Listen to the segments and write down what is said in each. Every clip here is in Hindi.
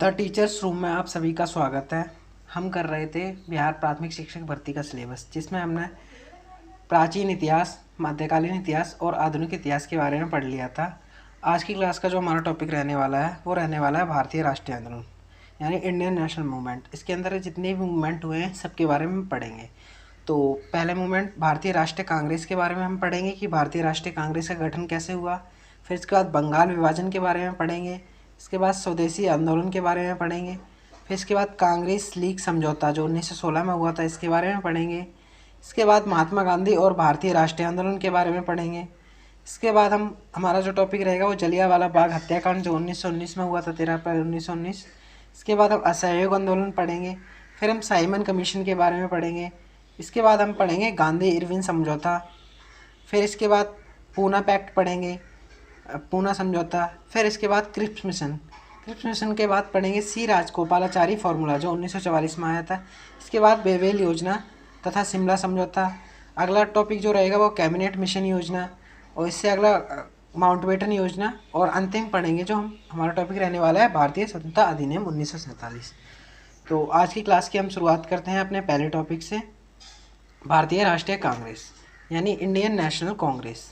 द टीचर्स रूम में आप सभी का स्वागत है। हम कर रहे थे बिहार प्राथमिक शिक्षक भर्ती का सिलेबस, जिसमें हमने प्राचीन इतिहास, मध्यकालीन इतिहास और आधुनिक इतिहास के बारे में पढ़ लिया था। आज की क्लास का जो हमारा टॉपिक रहने वाला है वो रहने वाला है भारतीय राष्ट्रीय आंदोलन, यानी इंडियन नेशनल मूवमेंट। इसके अंदर जितने भी मूवमेंट हुए हैं सबके बारे में पढ़ेंगे। तो पहले मूवमेंट भारतीय राष्ट्रीय कांग्रेस के बारे में हम पढ़ेंगे कि भारतीय राष्ट्रीय कांग्रेस का गठन कैसे हुआ। फिर इसके बाद बंगाल विभाजन के बारे में पढ़ेंगे। इसके बाद स्वदेशी आंदोलन के बारे में पढ़ेंगे। फिर इसके बाद कांग्रेस लीग समझौता जो 1916 में हुआ था, इसके बारे में पढ़ेंगे। इसके बाद महात्मा गांधी और भारतीय राष्ट्रीय आंदोलन के बारे में पढ़ेंगे। इसके बाद हमारा जो टॉपिक रहेगा वो जलियांवाला बाग हत्याकांड जो 1919 में हुआ था, 13 अप्रैल 1919। इसके बाद हम असहयोग आंदोलन पढ़ेंगे। फिर हम साइमन कमीशन के बारे में पढ़ेंगे। इसके बाद हम पढ़ेंगे गांधी इरविन समझौता। फिर इसके बाद पूना पैक्ट पढ़ेंगे, पूना समझौता। फिर इसके बाद क्रिप्स मिशन के बाद पढ़ेंगे सी राजगोपालाचारी फार्मूला जो 1944 में आया था। इसके बाद बेवेल योजना तथा शिमला समझौता। अगला टॉपिक जो रहेगा वो कैबिनेट मिशन योजना, और इससे अगला माउंटबेटन योजना। और अंतिम पढ़ेंगे जो हमारा टॉपिक रहने वाला है भारतीय स्वतंत्रता अधिनियम 1947। तो आज की क्लास की हम शुरुआत करते हैं अपने पहले टॉपिक से, भारतीय राष्ट्रीय कांग्रेस यानी इंडियन नेशनल कांग्रेस।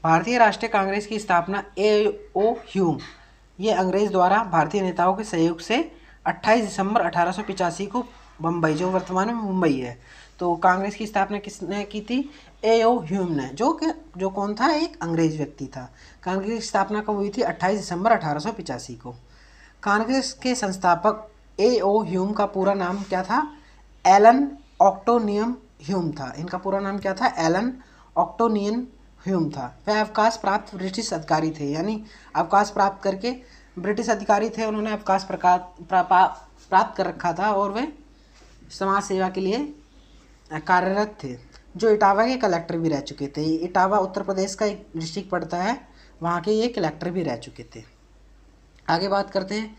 भारतीय राष्ट्रीय कांग्रेस की स्थापना A.O. ह्यूम, ये अंग्रेज द्वारा भारतीय नेताओं के सहयोग से 28 दिसंबर 1885 को बम्बई, जो वर्तमान में मुंबई है, तो कांग्रेस की स्थापना किसने की थी? A.O. ह्यूम ने, जो कौन था? एक अंग्रेज व्यक्ति था। कांग्रेस की स्थापना कब हुई थी? 28 दिसंबर 1885 को। कांग्रेस के संस्थापक A.O. ह्यूम का पूरा नाम क्या था? एलन ऑक्टोनियम ह्यूम था। इनका पूरा नाम क्या था? एलन ऑक्टोनियन ह्यूम था। वह अवकाश प्राप्त ब्रिटिश अधिकारी थे, यानी अवकाश प्राप्त करके ब्रिटिश अधिकारी थे। उन्होंने अवकाश प्राप्त कर रखा था और वे समाज सेवा के लिए कार्यरत थे। जो इटावा के कलेक्टर भी रह चुके थे। इटावा उत्तर प्रदेश का एक डिस्ट्रिक्ट पड़ता है, वहाँ के ये कलेक्टर भी रह चुके थे। आगे बात करते हैं।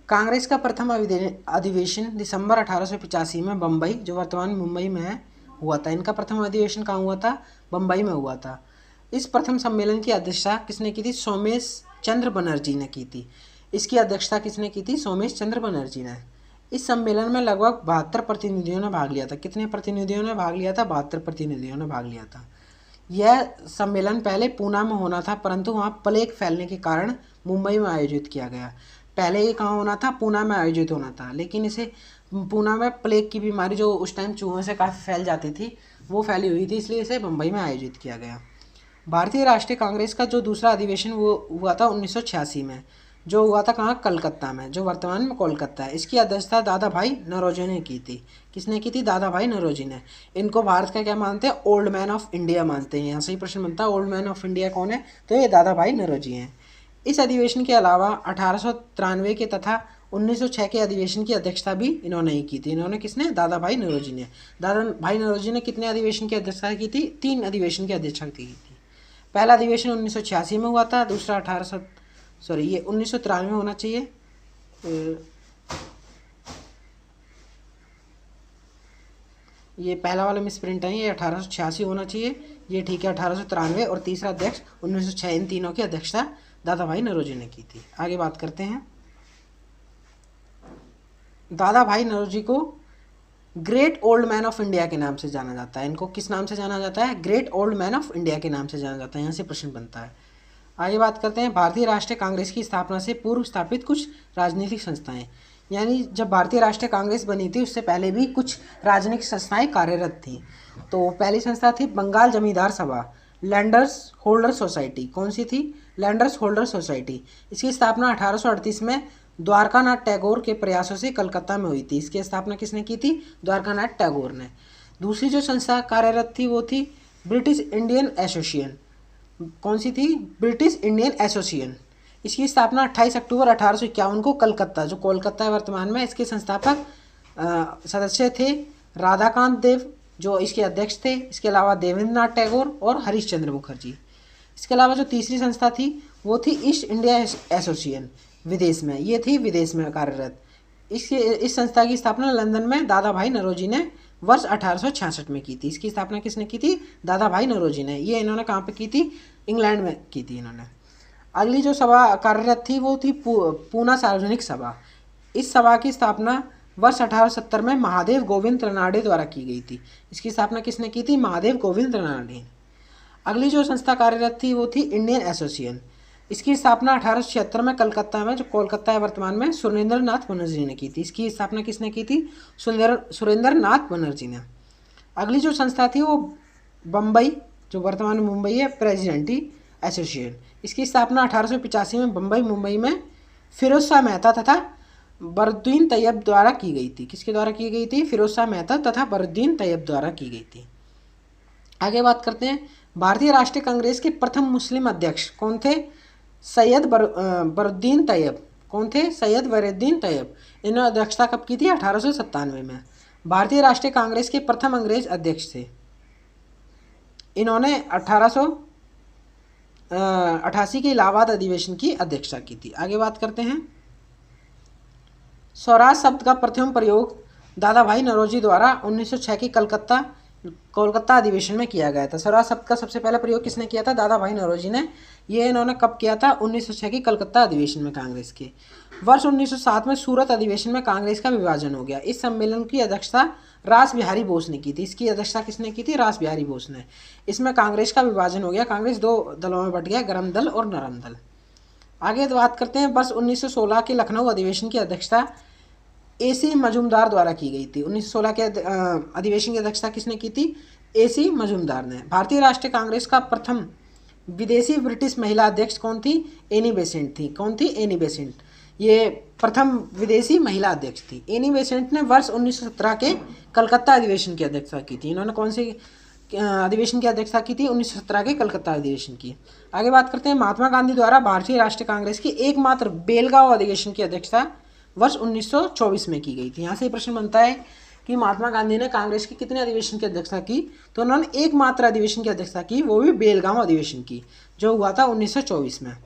कांग्रेस का प्रथम अधिवेशन दिसंबर 1885 में बम्बई, जो वर्तमान मुंबई में है, हुआ था। इनका प्रथम अधिवेशन कहाँ हुआ था? बम्बई में हुआ था। इस प्रथम सम्मेलन की अध्यक्षता किसने की थी? सोमेश चंद्र बनर्जी ने की थी। इसकी अध्यक्षता किसने की थी? सोमेश चंद्र बनर्जी ने। इस सम्मेलन में लगभग 72 प्रतिनिधियों ने भाग लिया था। कितने प्रतिनिधियों ने भाग लिया था? 72 प्रतिनिधियों ने भाग लिया था। यह सम्मेलन पहले पूना में होना था, परंतु वहाँ प्लेग फैलने के कारण मुंबई में आयोजित किया गया। पहले ये कहाँ होना था? पूना में आयोजित होना था, लेकिन इसे पूना में प्लेग की बीमारी जो उस टाइम चूहों से काफ़ी फैल जाती थी, वो फैली हुई थी, इसलिए इसे मुंबई में आयोजित किया गया। भारतीय राष्ट्रीय कांग्रेस का जो दूसरा अधिवेशन वो हुआ था 1986 में, जो हुआ था कहाँ? कलकत्ता में, जो वर्तमान में कोलकाता है। इसकी अध्यक्षता दादा भाई नौरोजी ने की थी। किसने की थी? दादा भाई नौरोजी ने। इनको भारत का क्या मानते हैं? ओल्ड मैन ऑफ इंडिया मानते हैं। यहाँ से ही प्रश्न बनता है, ओल्ड मैन ऑफ इंडिया कौन है? तो ये दादा भाई नौरोजी हैं। इस अधिवेशन के अलावा 1893 के तथा 1906 के अधिवेशन की अध्यक्षता भी इन्होंने ही की थी। इन्होंने किसने? दादा भाई नौरोजी ने। दादा भाई नौरोजी ने कितने अधिवेशन की अध्यक्षता की थी? 3 अधिवेशन की अध्यक्षता की थी। पहला अधिवेशन 1986 में हुआ था, दूसरा 1993 में होना चाहिए। ये पहला वाला मिस प्रिंट है, ये 1886 होना चाहिए, ये ठीक है 1893। और तीसरा अध्यक्ष 1906। इन तीनों की अध्यक्षता दादा भाई नौरोजी ने की थी। आगे बात करते हैं। दादा भाई नौरोजी को great old man of India के नाम से जाना जाता है। इनको किस नाम से जाना जाता है? Great old man of India के नाम से जाना जाता है। यहाँ से प्रश्न बनता है। आगे बात करते हैं। भारतीय राष्ट्रीय कांग्रेस की स्थापना से पूर्व स्थापित कुछ राजनीतिक संस्थाएं, यानी जब भारतीय राष्ट्रीय कांग्रेस बनी थी उससे पहले भी कुछ राजनीतिक संस्थाएं कार्यरत थीं। तो पहली संस्था थी बंगाल जमींदार सभा, लैंडर्स होल्डर सोसाइटी। कौन सी थी? Landers holder society. इसकी स्थापना 1838 में द्वारकानाथ टैगोर के प्रयासों से कलकत्ता में हुई थी। इसकी स्थापना किसने की थी? द्वारकानाथ टैगोर ने। दूसरी जो संस्था कार्यरत थी वो थी ब्रिटिश इंडियन एसोसिएशन। कौन सी थी? British Indian association. इसकी स्थापना 28 अक्टूबर 1851 को कलकत्ता, जो कोलकाता है वर्तमान में, इसके संस्थापक सदस्य थे राधाकांत देव, जो इसके अध्यक्ष थे। इसके अलावा देवेंद्र नाथ टैगोर और हरीश चंद्र मुखर्जी। इसके अलावा जो तीसरी संस्था थी वो थी ईस्ट इंडिया एसोसिएशन, विदेश में, ये थी विदेश में कार्यरत। इस संस्था की स्थापना लंदन में दादा भाई नौरोजी ने वर्ष 1866 में की थी। इसकी स्थापना किसने की थी? दादा भाई नौरोजी ने। ये इन्होंने कहाँ पे की थी? इंग्लैंड में की थी इन्होंने। अगली जो सभा कार्यरत थी वो थी पूना सार्वजनिक सभा। इस सभा की स्थापना वर्ष 1870 में महादेव गोविंद रनाडे द्वारा की गई थी। इसकी स्थापना किसने की थी? महादेव गोविंद रनाडे। अगली जो संस्था कार्यरत थी वो थी इंडियन एसोसिएशन। इसकी स्थापना 1876 में कलकत्ता में, जो कोलकाता है वर्तमान में, सुरेंद्र नाथ बनर्जी ने की थी। इसकी स्थापना किसने की थी? सुरेंद्र नाथ बनर्जी ने। अगली जो संस्था थी वो बम्बई, जो वर्तमान में मुंबई है, प्रेसिडेंटी एसोसिएशन। इसकी स्थापना 1885 में मुंबई में फिरोज शाह मेहता तथा बरुद्दीन तैयब द्वारा की गई थी। किसके द्वारा की गई थी? फिरोज शाह मेहता तथा बरुद्दीन तैयब द्वारा की गई थी। आगे बात करते हैं, भारतीय राष्ट्रीय कांग्रेस के प्रथम मुस्लिम अध्यक्ष कौन थे? सैयद बरुद्दीन तैयब। कौन थे? सैयद बरुद्दीन तैयब। इन्होंने अध्यक्षता कब की थी? 1897 में। भारतीय राष्ट्रीय कांग्रेस के प्रथम अंग्रेज अध्यक्ष थे। इन्होंने 1888 के इलाहाबाद अधिवेशन की अध्यक्षता की थी। आगे बात करते हैं, स्वराज शब्द का प्रथम प्रयोग दादा भाई नौरोजी द्वारा 1906 की कोलकाता अधिवेशन में किया गया था। स्वराज शब्द का सबसे पहला प्रयोग किसने किया था? दादा भाई नौरोजी ने। ये इन्होंने कब किया था? 1906 की कलकत्ता अधिवेशन में कांग्रेस के। वर्ष 1907 में सूरत अधिवेशन में कांग्रेस का विभाजन हो गया। इस सम्मेलन की अध्यक्षता रास बिहारी बोस ने की थी। इसकी अध्यक्षता किसने की थी? रास बिहारी बोस ने। इसमें कांग्रेस का विभाजन हो गया। कांग्रेस दो दलों में बट गया, गर्म दल और नरम दल। आगे बात करते हैं, वर्ष 1916 के लखनऊ अधिवेशन की अध्यक्षता AC मजूमदार द्वारा की गई थी। 1916 के अधिवेशन की अध्यक्षता किसने की थी? AC मजूमदार ने। भारतीय राष्ट्रीय कांग्रेस का प्रथम विदेशी ब्रिटिश महिला अध्यक्ष कौन थी? एनी बेसेंट थी। कौन थी? Annie Besant. ये प्रथम विदेशी महिला अध्यक्ष थी। एनी बेसेंट ने वर्ष 1917 के कलकत्ता अधिवेशन की अध्यक्षता की थी। इन्होंने कौन से अधिवेशन की अध्यक्षता की थी? 1917 के कलकत्ता अधिवेशन की। आगे बात करते हैं, महात्मा गांधी द्वारा भारतीय राष्ट्रीय कांग्रेस की एकमात्र बेलगांव अधिवेशन की अध्यक्षता वर्ष 1924 में की गई थी। यहाँ से प्रश्न बनता है कि महात्मा गांधी ने कांग्रेस की कितने अधिवेशन की अध्यक्षता की? तो उन्होंने एकमात्र अधिवेशन की अध्यक्षता की, वो भी बेलगांव अधिवेशन की, जो हुआ था 1924 में।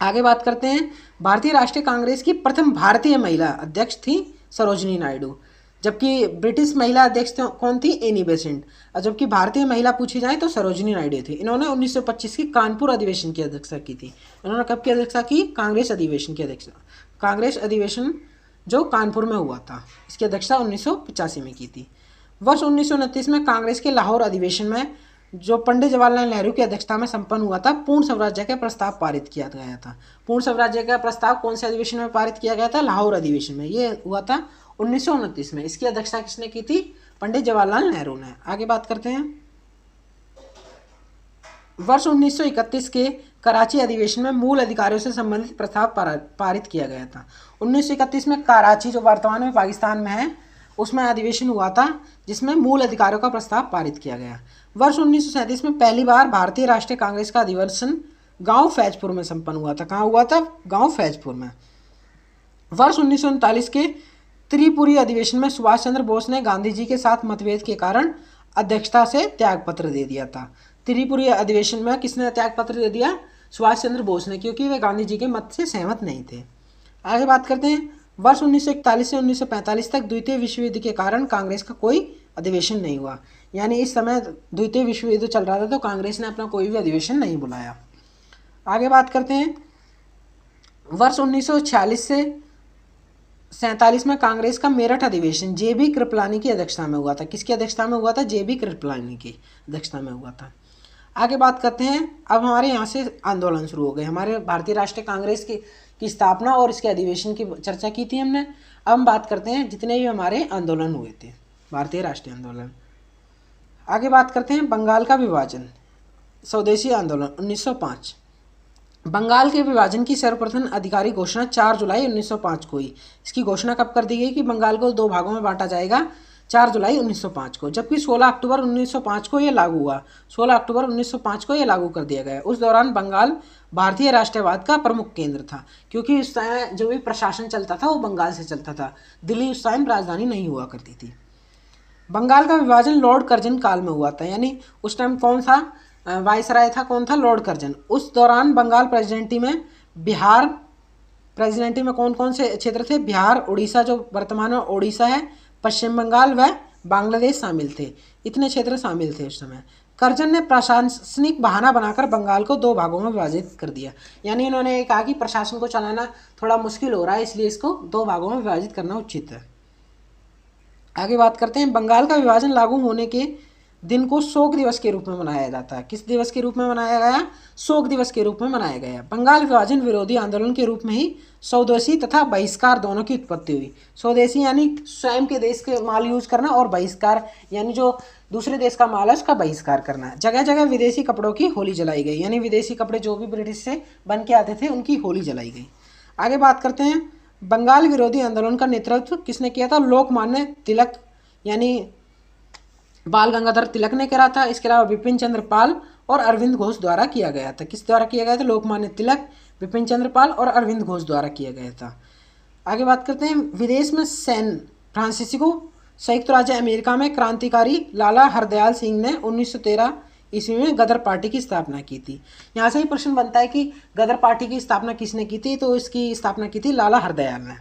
आगे बात करते हैं, भारतीय राष्ट्रीय कांग्रेस की प्रथम भारतीय महिला अध्यक्ष थी सरोजिनी नायडू, जबकि ब्रिटिश महिला अध्यक्ष कौन थी? Annie Besant. और जबकि भारतीय महिला पूछी जाए तो सरोजिनी नायडू थी। इन्होंने 1925 की कानपुर अधिवेशन की अध्यक्षता की थी। इन्होंने कब की अध्यक्षता की? कांग्रेस अधिवेशन की अध्यक्षता। कांग्रेस अधिवेशन जो कानपुर में हुआ था, इसकी अध्यक्षता 1985 में की थी। वर्ष 1929 में कांग्रेस के लाहौर अधिवेशन में, जो पंडित जवाहरलाल नेहरू की अध्यक्षता में संपन्न हुआ था, पूर्ण स्वराज्य का प्रस्ताव पारित किया गया था। पूर्ण स्वराज्य का प्रस्ताव कौन से अधिवेशन में पारित किया गया था? लाहौर अधिवेशन में। ये हुआ था 1929 में। इसकी अध्यक्षता किसने की थी? पंडित जवाहरलाल नेहरू ने। आगे बात करते हैं, वर्ष 1931 के कराची अधिवेशन में मूल अधिकारों से संबंधित प्रस्ताव पारित किया गया था। 1931 में कराची, जो वर्तमान में पाकिस्तान में है, उसमें अधिवेशन हुआ था जिसमें मूल अधिकारों का प्रस्ताव पारित किया गया। वर्ष 1937 में पहली बार भारतीय राष्ट्रीय कांग्रेस का अधिवेशन गांव फैजपुर में संपन्न हुआ था। कहाँ हुआ था? गांव फैजपुर में। वर्ष 1939 के त्रिपुरी अधिवेशन में सुभाष चंद्र बोस ने गांधी जी के साथ मतभेद के कारण अध्यक्षता से त्यागपत्र दे दिया था। त्रिपुरी अधिवेशन में किसने त्यागपत्र दे दिया? सुभाष चंद्र बोस ने, क्योंकि वे गांधी जी के मत से सहमत नहीं थे। आगे बात करते हैं, वर्ष 1941 से 1945 तक द्वितीय विश्व युद्ध के कारण कांग्रेस का कोई अधिवेशन नहीं हुआ। यानी इस समय द्वितीय विश्व युद्ध चल रहा था, तो कांग्रेस ने अपना कोई भी अधिवेशन नहीं बुलाया। आगे बात करते हैं, वर्ष 1946 से 47 में कांग्रेस का मेरठ अधिवेशन JB कृपलानी की अध्यक्षता में हुआ था। किसकी अध्यक्षता में हुआ था? JB कृपलानी की अध्यक्षता में हुआ था। आगे बात करते हैं, अब हमारे यहाँ से आंदोलन शुरू हो गए। हमारे भारतीय राष्ट्रीय कांग्रेस की स्थापना और इसके अधिवेशन की चर्चा की थी हमने। अब हम बात करते हैं जितने भी हमारे आंदोलन हुए थे, भारतीय राष्ट्रीय आंदोलन। आगे बात करते हैं, बंगाल का विभाजन, स्वदेशी आंदोलन 1905। बंगाल के विभाजन की सर्वप्रथम आधिकारिक घोषणा 4 जुलाई 1905 को हुई। इसकी घोषणा कब कर दी गई कि बंगाल को 2 भागों में बांटा जाएगा? 4 जुलाई 1905 को। जबकि 16 अक्टूबर 1905 को यह लागू हुआ। 16 अक्टूबर 1905 को यह लागू कर दिया गया। उस दौरान बंगाल भारतीय राष्ट्रवाद का प्रमुख केंद्र था, क्योंकि उस समय जो भी प्रशासन चलता था वो बंगाल से चलता था। दिल्ली उस टाइम राजधानी नहीं हुआ करती थी। बंगाल का विभाजन लॉर्ड कर्जन काल में हुआ था। यानी उस टाइम कौन सा वायसराय था? कौन था? Lord Curzon. उस दौरान बंगाल प्रेसिडेंटी में कौन कौन से क्षेत्र थे? बिहार, उड़ीसा, जो वर्तमान में उड़ीसा है, पश्चिम बंगाल व बांग्लादेश शामिल थे। इतने क्षेत्र शामिल थे उस समय। कर्जन ने प्रशासनिक बहाना बनाकर बंगाल को 2 भागों में विभाजित कर दिया। यानी इन्होंने कहा कि प्रशासन को चलाना थोड़ा मुश्किल हो रहा है, इसलिए इसको 2 भागों में विभाजित करना उचित है। आगे बात करते हैं, बंगाल का विभाजन लागू होने के दिन को शोक दिवस के रूप में मनाया जाता है। किस दिवस के रूप में मनाया गया? शोक दिवस के रूप में मनाया गया। बंगाल विभाजन विरोधी आंदोलन के रूप में ही स्वदेशी तथा बहिष्कार दोनों की उत्पत्ति हुई। स्वदेशी यानी स्वयं के देश के माल यूज करना, और बहिष्कार यानी जो दूसरे देश का माल है उसका बहिष्कार करना। जगह जगह विदेशी कपड़ों की होली जलाई गई, यानी विदेशी कपड़े जो भी ब्रिटिश से बन के आते थे उनकी होली जलाई गई। आगे बात करते हैं, बंगाल विरोधी आंदोलन का नेतृत्व किसने किया था? लोकमान्य तिलक यानी बाल गंगाधर तिलक ने करा था। इसके अलावा विपिन चंद्र पाल और अरविंद घोष द्वारा किया गया था। किस द्वारा किया गया था? लोकमान्य तिलक, विपिन चंद्र पाल और अरविंद घोष द्वारा किया गया था। आगे बात करते हैं, विदेश में सैन फ्रांसिस्को संयुक्त राज्य अमेरिका में क्रांतिकारी लाला हरदयाल सिंह ने 1913 ईस्वी में गदर पार्टी की स्थापना की थी। यहाँ से ही प्रश्न बनता है कि गदर पार्टी की स्थापना किसने की थी? तो इसकी स्थापना की थी लाला हरदयाल ने।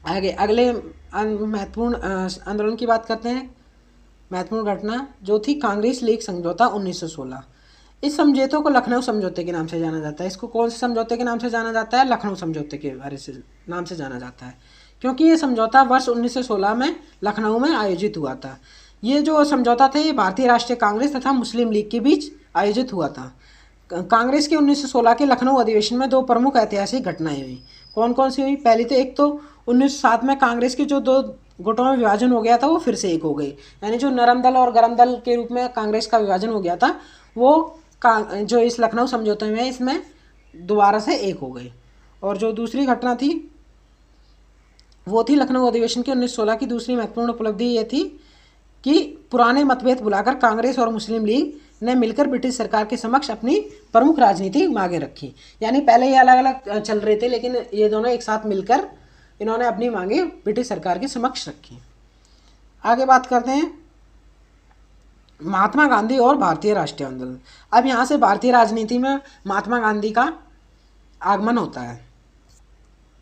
आगे अगले महत्वपूर्ण आंदोलन की बात करते हैं। महत्वपूर्ण घटना जो थी कांग्रेस लीग समझौता 1916। इस समझौते को लखनऊ समझौते के नाम से जाना जाता है। इसको कौन से समझौते के नाम से जाना जाता है? लखनऊ समझौते के बारे से नाम से जाना जाता है, क्योंकि ये समझौता वर्ष 1916 में लखनऊ में आयोजित हुआ था। ये जो समझौता था ये भारतीय राष्ट्रीय कांग्रेस तथा मुस्लिम लीग के बीच आयोजित हुआ था। कांग्रेस के 1916 के लखनऊ अधिवेशन में 2 प्रमुख ऐतिहासिक घटनाएं हुई। कौन कौन सी हुई? पहली तो एक तो 1907 में कांग्रेस के जो 2 गुटों में विभाजन हो गया था वो फिर से एक हो गई, यानी जो नरम दल और गरम दल के रूप में कांग्रेस का विभाजन हो गया था वो जो इस लखनऊ समझौते में इसमें दोबारा से एक हो गई। और जो दूसरी घटना थी वो थी लखनऊ अधिवेशन के 1916 की दूसरी महत्वपूर्ण उपलब्धि ये थी कि पुराने मतभेद भुलाकर कांग्रेस और मुस्लिम लीग ने मिलकर ब्रिटिश सरकार के समक्ष अपनी प्रमुख राजनीतिक मांगें रखी। यानी पहले ये अलग अलग चल रहे थे, लेकिन ये दोनों एक साथ मिलकर इन्होंने अपनी मांगे ब्रिटिश सरकार के समक्ष रखी। आगे बात करते हैं महात्मा गांधी और भारतीय राष्ट्रीय आंदोलन। अब यहाँ से भारतीय राजनीति में महात्मा गांधी का आगमन होता है।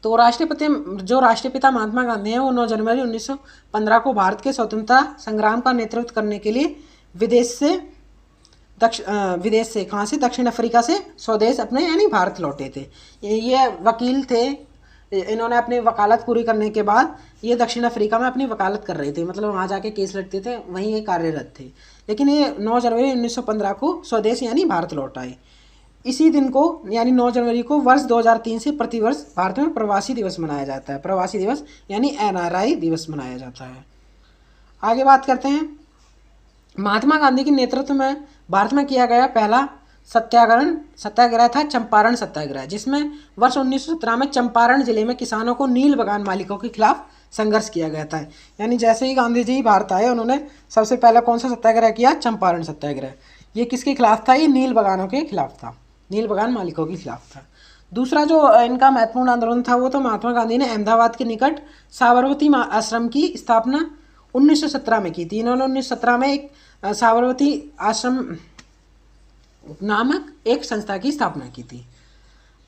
तो राष्ट्रपिता महात्मा गांधी हैं वो 9 जनवरी 1915 को भारत के स्वतंत्रता संग्राम का नेतृत्व करने के लिए विदेश से कहाँ से? दक्षिण अफ्रीका से स्वदेश अपने यानी भारत लौटे थे। ये वकील थे। इन्होंने अपनी वकालत पूरी करने के बाद ये दक्षिण अफ्रीका में अपनी वकालत कर रहे थे, मतलब वहाँ जाके केस लड़ते थे, वहीं ये कार्यरत थे। लेकिन ये 9 जनवरी 1915 को स्वदेश यानी भारत लौट आए। इसी दिन को यानी 9 जनवरी को वर्ष 2003 से प्रतिवर्ष भारत में प्रवासी दिवस मनाया जाता है। प्रवासी दिवस यानी NRI दिवस मनाया जाता है। आगे बात करते हैं, महात्मा गांधी के नेतृत्व में भारत में किया गया पहला सत्याग्रह था चंपारण सत्याग्रह, जिसमें वर्ष 1917 में चंपारण जिले में किसानों को नील बगान मालिकों के खिलाफ संघर्ष किया गया था। यानी जैसे ही गांधी जी भारत आए उन्होंने सबसे पहला कौन सा सत्याग्रह किया? चंपारण सत्याग्रह। ये किसके खिलाफ था? ये नील बगानों के खिलाफ था, नील बगान मालिकों के खिलाफ था। दूसरा जो इनका महत्वपूर्ण आंदोलन था वो तो महात्मा गांधी ने अहमदाबाद के निकट साबरमती आश्रम की स्थापना 1917 में की थी। इन्होंने 1917 में एक साबरमती आश्रम नामक एक संस्था की स्थापना की थी।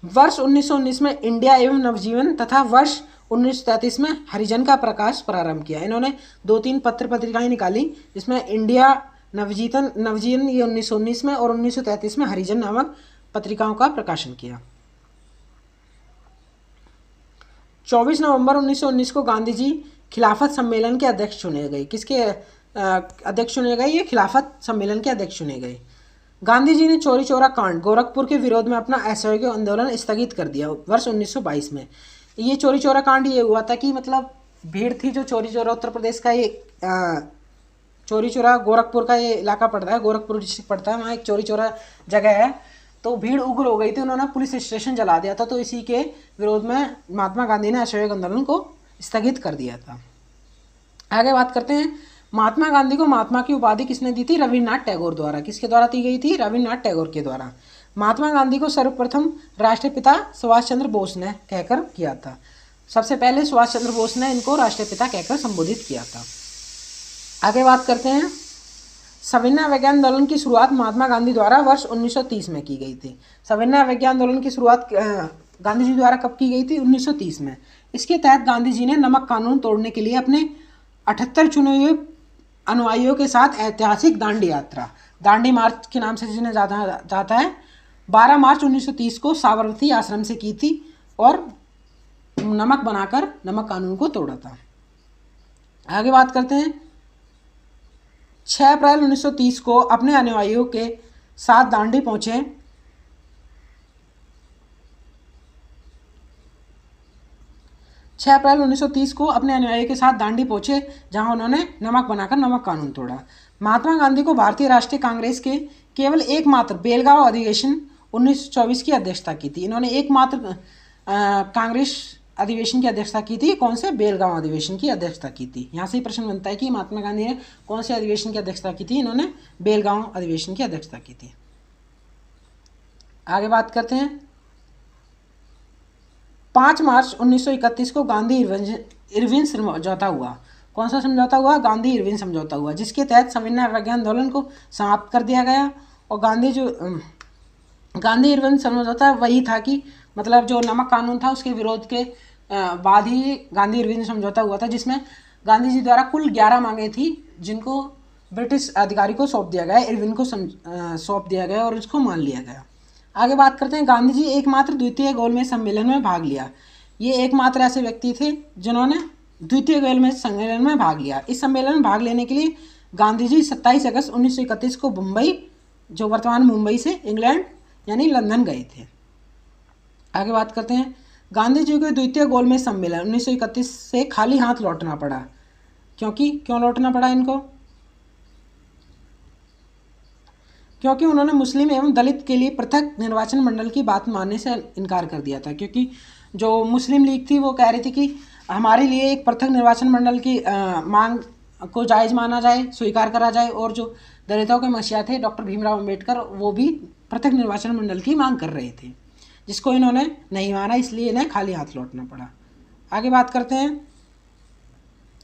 वर्ष 1919 में इंडिया एवं नवजीवन तथा वर्ष 1933 में हरिजन का प्रकाश प्रारंभ किया। इन्होंने 2-3 पत्र पत्रिकाएं निकाली, जिसमें इंडिया नवजीवन ये 1919 में और 1933 में हरिजन नामक पत्रिकाओं का प्रकाशन किया। 24 नवंबर 1919 को गांधी जी खिलाफत सम्मेलन के अध्यक्ष चुने गए। किसके अध्यक्ष चुने गए? ये खिलाफत सम्मेलन के अध्यक्ष चुने गए। गांधी जी ने चौरी चौरा कांड गोरखपुर के विरोध में अपना असहयोग आंदोलन स्थगित कर दिया वर्ष 1922 में। ये चौरी चौरा कांड ये हुआ था कि मतलब भीड़ थी, जो चौरी चौरा उत्तर प्रदेश का ये चौरी चौरा गोरखपुर का ये इलाका पड़ता है, गोरखपुर डिस्ट्रिक्ट पड़ता है, वहाँ एक चौरी चौरा जगह है। तो भीड़ उग्र हो गई थी, उन्होंने पुलिस स्टेशन जला दिया था। तो इसी के विरोध में महात्मा गांधी ने असहयोग आंदोलन को स्थगित कर दिया था। आगे बात करते हैं, महात्मा गांधी को महात्मा की उपाधि किसने दी थी? रविन्द्रनाथ टैगोर द्वारा। किसके द्वारा दी गई थी? रविन्द्रनाथ टैगोर के द्वारा। महात्मा गांधी को सर्वप्रथम राष्ट्रपिता सुभाष चंद्र बोस ने कहकर किया था। सबसे पहले सुभाष चंद्र बोस ने इनको राष्ट्रपिता कहकर संबोधित किया था। आगे बात करते हैं, सविनय विज्ञान आंदोलन की शुरुआत महात्मा गांधी द्वारा वर्ष 1930 में की गई थी। सविनय विज्ञान आंदोलन की शुरुआत गांधी जी द्वारा कब की गई थी? 1930 में। इसके तहत गांधी जी ने नमक कानून तोड़ने के लिए अपने 78 चुने हुए अनुयायियों के साथ ऐतिहासिक दांडी यात्रा दांडी मार्च के नाम से जिन्हें जाना जाता है, 12 मार्च 1930 को साबरमती आश्रम से की थी और नमक बनाकर नमक कानून को तोड़ा था। आगे बात करते हैं, 6 अप्रैल 1930 को अपने अनुयायियों के साथ दांडी पहुंचे। 6 अप्रैल 1930 को अपने अनुयायियों के साथ दांडी पहुंचे, जहां उन्होंने नमक बनाकर नमक कानून तोड़ा। महात्मा गांधी को भारतीय राष्ट्रीय कांग्रेस के केवल एकमात्र बेलगांव अधिवेशन 1924 की अध्यक्षता की थी। इन्होंने एकमात्र कांग्रेस अधिवेशन की अध्यक्षता की थी। कौन से? बेलगांव अधिवेशन की अध्यक्षता की थी। यहाँ से प्रश्न बनता है कि महात्मा गांधी ने कौन से अधिवेशन की अध्यक्षता की थी? इन्होंने बेलगांव अधिवेशन की अध्यक्षता की थी। आगे बात करते हैं, 5 मार्च 1931 को गांधी इरविन समझौता हुआ। कौन सा समझौता हुआ? गांधी इरविन समझौता हुआ, जिसके तहत संविधान विज्ञान आंदोलन को समाप्त कर दिया गया। और गांधी इरविन समझौता वही था कि मतलब जो नमक कानून था उसके विरोध के बाद ही गांधी इरविन समझौता हुआ था, जिसमें गांधी जी द्वारा कुल 11 मांगे थी, जिनको ब्रिटिश अधिकारी को सौंप दिया गया, इरविन को सौंप दिया गया और उसको मान लिया गया। आगे बात करते हैं, गांधी जी एकमात्र द्वितीय गोलमेज सम्मेलन में भाग लिया। ये एकमात्र ऐसे व्यक्ति थे जिन्होंने द्वितीय गोलमेज सम्मेलन में भाग लिया। इस सम्मेलन में भाग लेने के लिए गांधी जी 27 अगस्त 1931 को मुंबई, जो वर्तमान मुंबई से इंग्लैंड यानी लंदन गए थे। आगे बात करते हैं, गांधी जी को द्वितीय गोलमेज सम्मेलन 1931 से खाली हाथ लौटना पड़ा। क्यों लौटना पड़ा इनको? क्योंकि उन्होंने मुस्लिम एवं दलित के लिए पृथक निर्वाचन मंडल की बात मानने से इनकार कर दिया था। क्योंकि जो मुस्लिम लीग थी वो कह रही थी कि हमारे लिए एक पृथक निर्वाचन मंडल की मांग को जायज़ माना जाए, स्वीकार करा जाए। और जो दलितों के मसीहा थे डॉक्टर भीमराव अंबेडकर, वो भी पृथक निर्वाचन मंडल की मांग कर रहे थे, जिसको इन्होंने नहीं माना, इसलिए इन्हें खाली हाथ लौटना पड़ा। आगे बात करते हैं,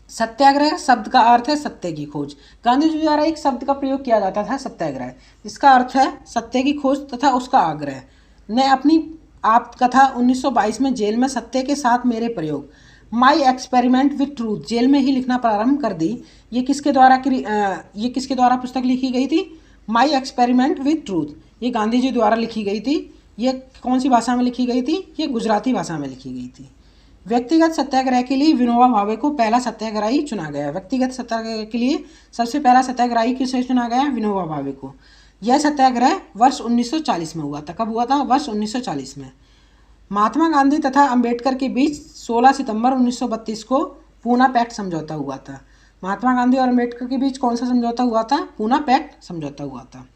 सत्याग्रह शब्द का अर्थ है सत्य की खोज। गांधी जी द्वारा एक शब्द का प्रयोग किया जाता था सत्याग्रह, जिसका अर्थ है सत्य की खोज तथा उसका आग्रह। ने अपनी आत्मकथा 1922 में जेल में सत्य के साथ मेरे प्रयोग, my experiment with truth, jail में ही लिखना प्रारंभ कर दी। ये किसके द्वारा पुस्तक लिखी गई थी? माई एक्सपेरिमेंट विथ ट्रूथ, ये गांधी जी द्वारा लिखी गई थी। ये कौन सी भाषा में लिखी गई थी? ये गुजराती भाषा में लिखी गई थी। व्यक्तिगत सत्याग्रह के लिए विनोबा भावे को पहला सत्याग्रही चुना गया। व्यक्तिगत सत्याग्रह के लिए सबसे पहला सत्याग्रही किसे चुना गया? विनोबा भावे को। यह सत्याग्रह वर्ष 1940 में हुआ था। कब हुआ था? वर्ष 1940 में। महात्मा गांधी तथा अंबेडकर के बीच 16 सितंबर 1932 को पूना पैक्ट समझौता हुआ था। महात्मा गांधी और अंबेडकर के बीच कौन सा समझौता हुआ था? पूना पैक्ट समझौता हुआ था।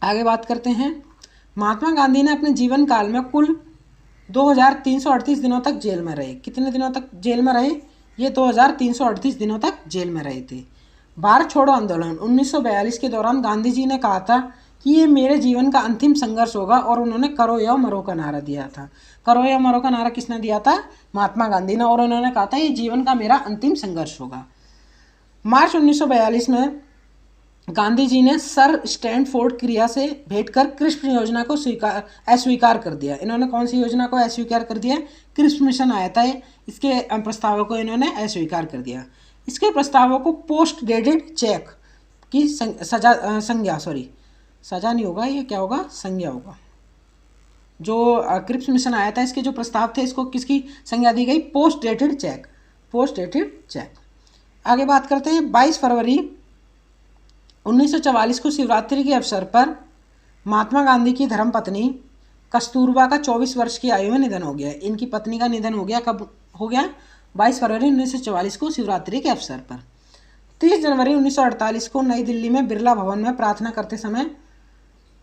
आगे बात करते हैं, महात्मा गांधी ने अपने जीवन काल में कुल 2338 दिनों तक जेल में रहे। कितने दिनों तक जेल में रहे? ये 2338 दिनों तक जेल में रहे थे। भारत छोड़ो आंदोलन 1942 के दौरान गांधी जी ने कहा था कि ये मेरे जीवन का अंतिम संघर्ष होगा, और उन्होंने करो या मरो का नारा दिया था। करो या मरो का नारा किसने दिया था? महात्मा गांधी ने। और उन्होंने कहा था ये जीवन का मेरा अंतिम संघर्ष होगा। मार्च 1942 में गांधी जी ने सर स्टैनफोर्ड क्रिया से भेंट कर क्रिस्प योजना को अस्वीकार कर दिया। इन्होंने कौन सी योजना को अस्वीकार कर दिया? क्रिस्प मिशन आया था, इसके प्रस्तावों को इन्होंने अस्वीकार कर दिया। इसके प्रस्तावों को पोस्ट डेटेड चेक की सजा नहीं होगा, ये क्या होगा? संज्ञा होगा। जो क्रिप्स मिशन आया था इसके जो प्रस्ताव थे, इसको किसकी संज्ञा दी गई? Post dated cheque. आगे बात करते हैं, 22 फरवरी 1944 को शिवरात्रि के अवसर पर महात्मा गांधी की धर्मपत्नी कस्तूरबा का 24 वर्ष की आयु में निधन हो गया। इनकी पत्नी का निधन हो गया। कब हो गया? 22 फरवरी 1944 को शिवरात्रि के अवसर पर। 30 जनवरी 1948 को नई दिल्ली में बिरला भवन में प्रार्थना करते समय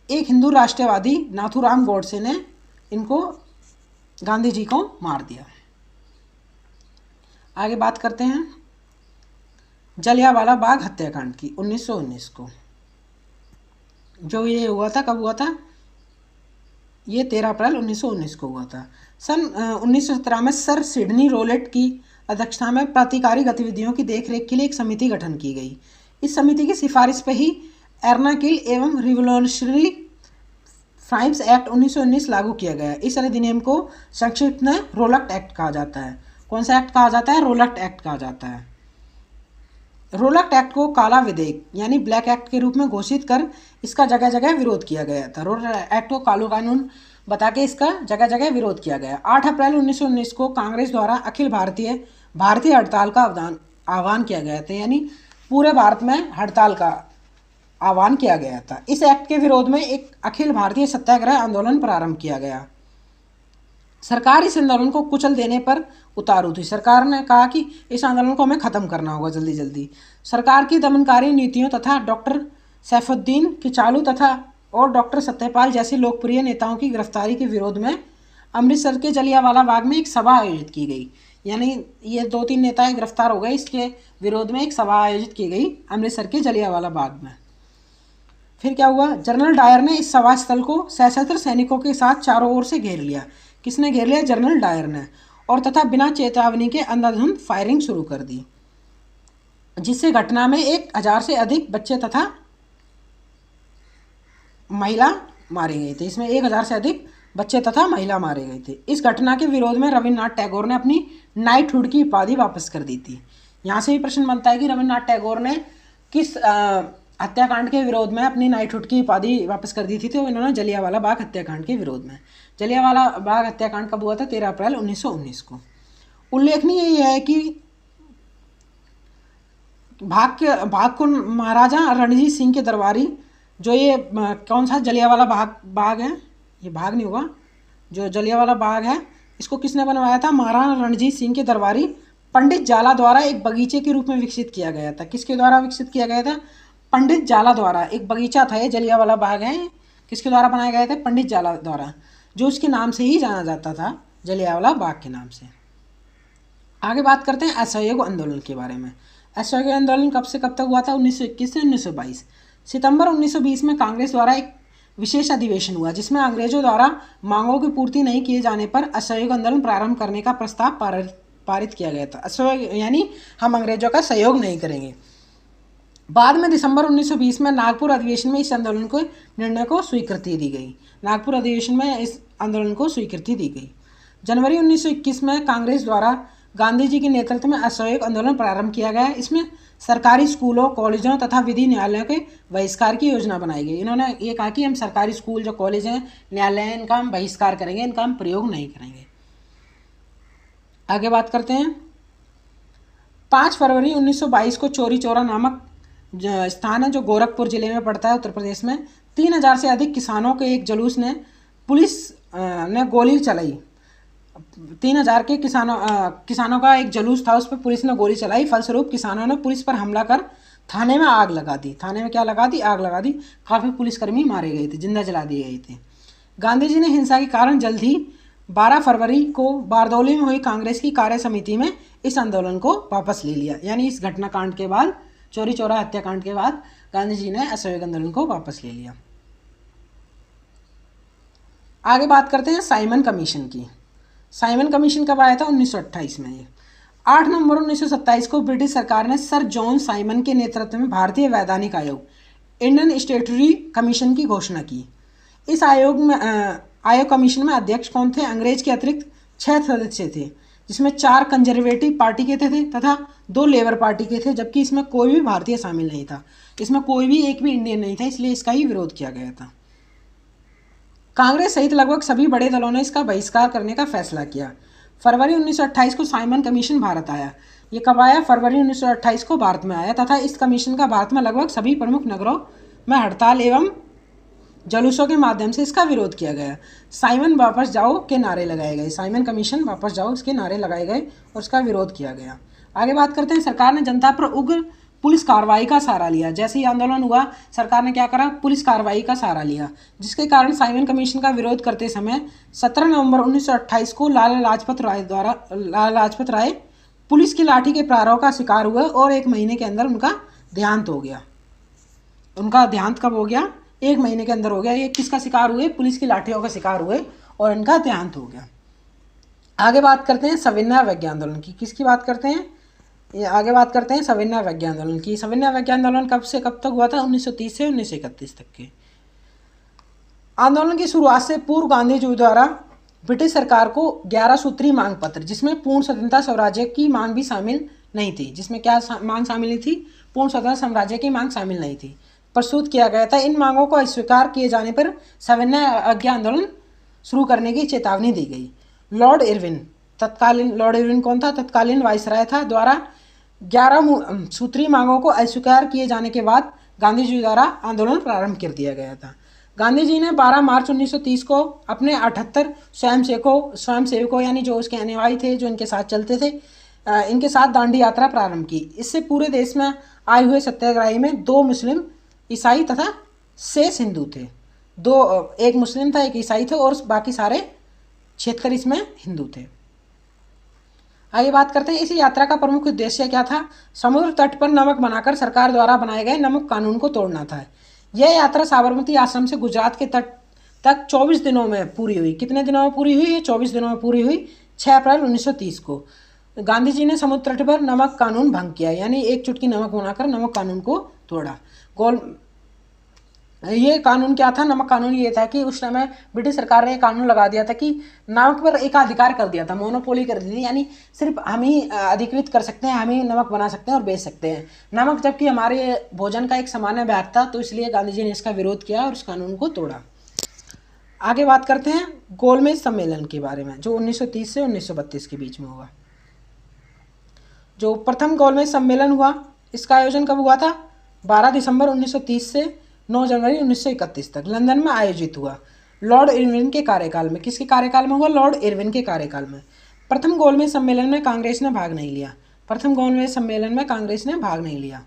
एक हिंदू राष्ट्रवादी नाथूराम गोडसे ने इनको गांधी जी को मार दिया। आगे बात करते हैं, जलियांवाला बाग हत्याकांड की 1919 को। जो ये हुआ था, कब हुआ था? ये 13 अप्रैल 1919 को हुआ था। सन 1917 में सर सिडनी रोलेट की अध्यक्षता में प्राधिकारी गतिविधियों की देखरेख के लिए एक समिति गठन की गई। इस समिति की सिफारिश पर ही एर्नाकिल एवं रिवोल्यूशनरी क्राइम्स एक्ट 1919 लागू किया गया। इस अधिनियम को संक्षिप्त में रोलक्ट एक्ट कहा जाता है। कौन सा एक्ट कहा जाता है? रोलक्ट एक्ट कहा जाता है। रोलक एक्ट को काला विधेयक यानी ब्लैक एक्ट के रूप में घोषित कर इसका जगह जगह विरोध किया गया था। रोलक एक्ट को कालो कानून बता के इसका जगह जगह विरोध किया गया। 8 अप्रैल 1919 को कांग्रेस द्वारा अखिल भारतीय हड़ताल का आह्वान किया गया था, यानी पूरे भारत में हड़ताल का आह्वान किया गया था। इस एक्ट के विरोध में एक अखिल भारतीय सत्याग्रह आंदोलन प्रारंभ किया गया। सरकार इस आंदोलन को कुचल देने पर उतारू थी। सरकार ने कहा कि इस आंदोलन को हमें ख़त्म करना होगा जल्दी जल्दी। सरकार की दमनकारी नीतियों तथा डॉक्टर सैफुद्दीन किचालू तथा और डॉक्टर सत्यपाल जैसे लोकप्रिय नेताओं की गिरफ्तारी के विरोध में अमृतसर के जलियांवाला बाग में एक सभा आयोजित की गई। यानी ये 2-3 नेता गिरफ्तार हो गए, इसके विरोध में एक सभा आयोजित की गई अमृतसर के जलियांवाला बाग में। फिर क्या हुआ, जनरल डायर ने इस सभा स्थल को सशस्त्र सैनिकों के साथ चारों ओर से घेर लिया। किसने घेर लिया? जनरल डायर ने। और तथा बिना चेतावनी के अंधाधुंध फायरिंग शुरू कर दी, जिससे घटना में 1000 से अधिक बच्चे तथा महिला मारे गए थे। इसमें 1000 से अधिक बच्चे तथा महिला मारे गए थे। इस घटना के विरोध में रविन्द्रनाथ टैगोर ने अपनी नाइटहुड की उपाधि वापस कर दी थी। यहाँ से भी प्रश्न बनता है कि रविन्द्रनाथ टैगोर ने किस हत्याकांड के विरोध में अपनी नाइटहुड की उपाधि वापस कर दी थी? तो इन्होंने जलियांवाला बाग हत्याकांड के विरोध में। जलियांवाला बाग हत्याकांड कब हुआ था? 13 अप्रैल 1919 को। उल्लेखनीय ये है कि भाग को महाराजा रणजीत सिंह के दरबारी, जो ये कौन सा जलियांवाला बाग है, ये भाग नहीं होगा, जो जलियांवाला बाग है इसको किसने बनवाया था? महाराजा रणजीत सिंह के दरबारी पंडित जाला द्वारा एक बगीचे के रूप में विकसित किया गया था। किसके द्वारा विकसित किया गया था? पंडित जाला द्वारा। एक बगीचा था, ये जलियांवाला बाग है, किसके द्वारा बनाया गया था? पंडित जाला द्वारा, जो उसके नाम से ही जाना जाता था, जलियांवाला बाग के नाम से। आगे बात करते हैं असहयोग आंदोलन के बारे में। असहयोग आंदोलन कब से कब तक हुआ था? 1921 से 1922। सितंबर 1920 में कांग्रेस द्वारा एक विशेष अधिवेशन हुआ, जिसमें अंग्रेजों द्वारा मांगों की पूर्ति नहीं किए जाने पर असहयोग आंदोलन प्रारंभ करने का प्रस्ताव पारित किया गया था। असहयोग यानी हम अंग्रेजों का सहयोग नहीं करेंगे। बाद में दिसंबर 1920 में नागपुर अधिवेशन में इस आंदोलन को निर्णय को स्वीकृति दी गई। नागपुर अधिवेशन में इस आंदोलन को स्वीकृति दी गई। जनवरी 1921 में कांग्रेस द्वारा गांधी जी के नेतृत्व में असहयोग आंदोलन प्रारंभ किया गया। इसमें सरकारी स्कूलों, कॉलेजों तथा विधि न्यायालयों के बहिष्कार की योजना बनाई गई। इन्होंने ये कहा कि हम सरकारी स्कूल, जो कॉलेज हैं, न्यायालय हैं, इनका हम बहिष्कार करेंगे, इनका हम प्रयोग नहीं करेंगे। आगे बात करते हैं। 5 फरवरी 1922 को चौरी चौरा नामक स्थान है, जो गोरखपुर जिले में पड़ता है, उत्तर प्रदेश में, 3000 से अधिक किसानों के एक जुलूस ने पुलिस ने गोली चलाई। 3000 के किसानों का एक जुलूस था, उस पर पुलिस ने गोली चलाई। फलस्वरूप किसानों ने पुलिस पर हमला कर थाने में आग लगा दी। थाने में क्या लगा दी? आग लगा दी। काफ़ी पुलिसकर्मी मारे गए थे, जिंदा जला दिए गए थे। गांधी जी ने हिंसा के कारण जल्द ही 12 फरवरी को बारदौली में हुई कांग्रेस की कार्य समिति में इस आंदोलन को वापस ले लिया। यानी इस घटनाकांड के बाद, चौरी चौरा हत्याकांड के बाद, गांधी जी ने असहयोग आंदोलन को वापस ले लिया। आगे बात करते हैं साइमन कमीशन की। साइमन कमीशन कब आया था? 1928 में। 8 नवंबर 1927 को ब्रिटिश सरकार ने सर जॉन साइमन के नेतृत्व में भारतीय वैधानिक आयोग, इंडियन स्टैट्यूटरी कमीशन की घोषणा की। इस आयोग कमीशन में अध्यक्ष कौन थे? अंग्रेज के अतिरिक्त 6 सदस्य थे, जिसमें 4 कंजर्वेटिव पार्टी के थे तथा 2 लेबर पार्टी के थे, जबकि इसमें कोई भी भारतीय शामिल नहीं था। इसमें कोई भी एक भी इंडियन नहीं था, इसलिए इसका ही विरोध किया गया था। कांग्रेस सहित लगभग सभी बड़े दलों ने इसका बहिष्कार करने का फैसला किया। फरवरी 1928 को साइमन कमीशन भारत आया। ये कब आया? फरवरी 1928 को भारत में आया तथा इस कमीशन का भारत में लगभग सभी प्रमुख नगरों में हड़ताल एवं जुलूसों के माध्यम से इसका विरोध किया गया। साइमन वापस जाओ के नारे लगाए गए। साइमन कमीशन वापस जाओ, इसके नारे लगाए गए और उसका विरोध किया गया। आगे बात करते हैं। सरकार ने जनता पर उग्र पुलिस कार्रवाई का सहारा लिया। जैसे ही आंदोलन हुआ, सरकार ने क्या करा? पुलिस कार्रवाई का सहारा लिया, जिसके कारण साइमन कमीशन का विरोध करते समय 17 नवंबर 1928 को लाला लाजपत राय पुलिस की लाठी के प्रहारों का शिकार हुए और 1 महीने के अंदर उनका देहांत हो गया। उनका देहांत कब हो गया? 1 महीने के अंदर हो गया। ये किसका शिकार हुए? पुलिस की लाठियों का शिकार हुए और इनका देहांत हो गया। आगे बात करते हैं सविनय अवज्ञा आंदोलन की। किसकी बात करते हैं? आगे बात करते हैं सविनय अवज्ञा आंदोलन की। सविनय अवज्ञा आंदोलन कब से कब तक हुआ था? 1930 से 1931 तक के। आंदोलन की शुरुआत से पूर्व गांधी जी द्वारा ब्रिटिश सरकार को 11 सूत्री मांग पत्र, जिसमें पूर्ण स्वतंत्रता स्वराज्य की मांग भी शामिल नहीं थी, जिसमें क्या मांग शामिल नहीं थी, पूर्ण स्वतंत्र साम्राज्य की मांग शामिल नहीं थी, प्रस्तुत किया गया था। इन मांगों को अस्वीकार किए जाने पर सविनय अवज्ञा आंदोलन शुरू करने की चेतावनी दी गई। लॉर्ड इरविन, तत्कालीन लॉर्ड इरविन कौन था? तत्कालीन वायसराय था, द्वारा 11 सूत्री मांगों को अस्वीकार किए जाने के बाद गांधी जी द्वारा आंदोलन प्रारंभ कर दिया गया था। गांधी जी ने 12 मार्च 1930 को अपने 78 स्वयंसेवकों यानी जो उसके अनुयायी थे, जो इनके साथ चलते थे, इनके साथ दांडी यात्रा प्रारंभ की। इससे पूरे देश में आए हुए सत्याग्रही में 2 मुस्लिम, ईसाई तथा शेष हिंदू थे। एक मुस्लिम था, एक ईसाई थे और बाकी सारे 76 इसमें हिंदू थे। आइए बात करते हैं इस यात्रा का प्रमुख उद्देश्य क्या था। समुद्र तट पर नमक बनाकर सरकार द्वारा बनाए गए नमक कानून को तोड़ना था। यह यात्रा साबरमती आश्रम से गुजरात के तट तक 24 दिनों में पूरी हुई। कितने दिनों में पूरी हुई? ये 24 दिनों में पूरी हुई। 6 अप्रैल 1930 को गांधी जी ने समुद्र तट पर नमक कानून भंग किया, यानी एक चुटकी नमक बनाकर नमक कानून को तोड़ा। ये कानून क्या था? नमक कानून ये था कि उस समय ब्रिटिश सरकार ने एक कानून लगा दिया था कि नमक पर एकाधिकार कर दिया था, मोनोपोली कर दी थी, यानी सिर्फ हम ही अधिकृत कर सकते हैं, हम ही नमक बना सकते हैं और बेच सकते हैं नमक, जबकि हमारे भोजन का एक सामान्य भाग था। तो इसलिए गांधी जी ने इसका विरोध किया और उस कानून को तोड़ा। आगे बात करते हैं गोलमेज सम्मेलन के बारे में, जो 1930 से 1932 के बीच में हुआ। जो प्रथम गोलमेज सम्मेलन हुआ, इसका आयोजन कब हुआ था? 12 दिसंबर 1930 से 9 जनवरी 1931 तक लंदन में आयोजित हुआ। लॉर्ड इरविन के कार्यकाल में। किसके कार्यकाल में हुआ? लॉर्ड इरविन के कार्यकाल में। प्रथम गोलमेज सम्मेलन में कांग्रेस ने भाग नहीं लिया। प्रथम गोलमेज सम्मेलन में कांग्रेस ने भाग नहीं लिया।